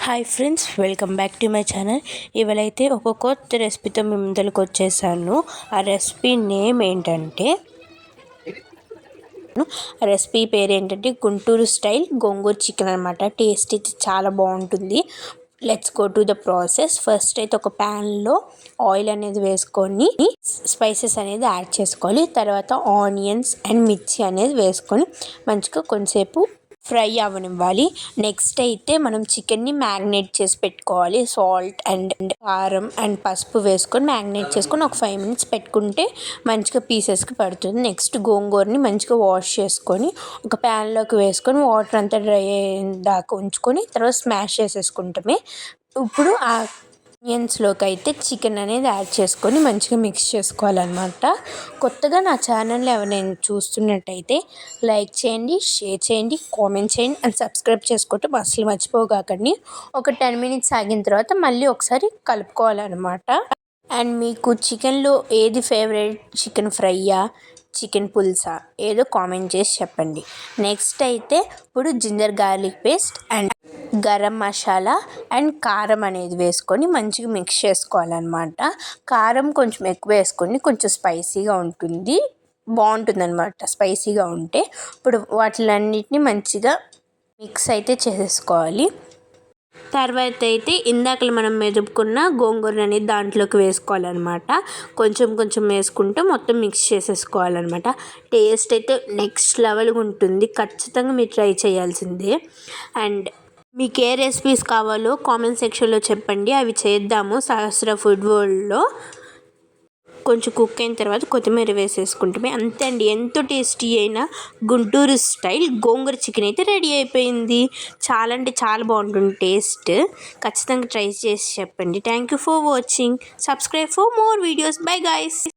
Hi friends, welcome back to my channel. ఇవాళైతే ఒక కొత్త రెసిపీతో మీ ముందరికి వచ్చేసాను. ఆ రెసిపీ నేమ్ ఏంటంటే రెసిపీ పేరు ఏంటంటే గుంటూరు స్టైల్ గోంగూర చికెన్ అనమాట. టేస్ట్ అయితే చాలా బాగుంటుంది. Let's go to the process. First అయితే ఒక ప్యాన్లో ఆయిల్ అనేది వేసుకొని స్పైసెస్ అనేది యాడ్ చేసుకోవాలి. తర్వాత ఆనియన్స్ అండ్ మిర్చి అనేది వేసుకొని మంచిగా కొంచెంసేపు ఫ్రై అవ్వనివ్వాలి. నెక్స్ట్ అయితే మనం చికెన్ని మ్యారినేట్ చేసి పెట్టుకోవాలి. సాల్ట్ అండ్ కారం అండ్ పసుపు వేసుకొని మ్యారినేట్ చేసుకొని ఒక 5 minutes పెట్టుకుంటే మంచిగా పీసెస్కి పడుతుంది. నెక్స్ట్ గోంగూరని మంచిగా వాష్ చేసుకొని ఒక ప్యాన్లోకి వేసుకొని వాటర్ అంతా డ్రై అయ్యేదాకా ఉంచుకొని తర్వాత స్మాష్ చేసేసుకుంటామే. ఇప్పుడు ఆ ఆనియన్స్లోకి అయితే చికెన్ అనేది యాడ్ చేసుకొని మంచిగా మిక్స్ చేసుకోవాలన్నమాట. కొత్తగా నా ఛానల్ని ఎవరైనా చూస్తున్నట్టయితే లైక్ చేయండి, షేర్ చేయండి, కామెంట్ చేయండి అండ్ సబ్స్క్రైబ్ చేసుకోవటం అసలు మర్చిపోకండి. ఒక 10 minutes ఆగిన తర్వాత మళ్ళీ ఒకసారి కలుపుకోవాలన్నమాట. అండ్ మీకు చికెన్లో ఏది ఫేవరెట్, చికెన్ ఫ్రైయా, చికెన్ పులుసా, ఏదో కామెంట్ చేసి చెప్పండి. నెక్స్ట్ అయితే ఇప్పుడు ginger garlic paste and garam masala and కారం అనేది వేసుకొని మంచిగా మిక్స్ చేసుకోవాలన్నమాట. కారం కొంచెం ఎక్కువ వేసుకొని కొంచెం స్పైసీగా ఉంటుంది, బాగుంటుందన్నమాట స్పైసీగా ఉంటే. ఇప్పుడు వాటిలన్నిటిని మంచిగా మిక్స్ అయితే చేసేసుకోవాలి. తర్వాత అయితే ఇందాక మనం మెదుపుకున్న గోంగూర అనేది దాంట్లోకి వేసుకోవాలన్నమాట. కొంచెం కొంచెం వేసుకుంటూ మొత్తం మిక్స్ చేసేసుకోవాలన్నమాట. టేస్ట్ అయితే నెక్స్ట్ లెవెల్గా ఉంటుంది. ఖచ్చితంగా మీరు ట్రై చేయాల్సిందే. అండ్ మీకు ఏ రెసిపీస్ కావాలో కామెంట్ సెక్షన్లో చెప్పండి, అవి చేద్దాము. సహస్ర ఫుడ్ వరల్డ్లో కొంచెం కుక్ అయిన తర్వాత కొత్తిమీర వేసేసుకుంటే అంతే అండి. ఎంతో టేస్టీ అయిన గుంటూరు స్టైల్ గోంగూర చికెన్ అయితే రెడీ అయిపోయింది. చాలా అంటే చాలా బాగుంటుంది టేస్ట్. ఖచ్చితంగా ట్రై చేసి చెప్పండి. Thank you for watching. Subscribe for more videos. Bye guys.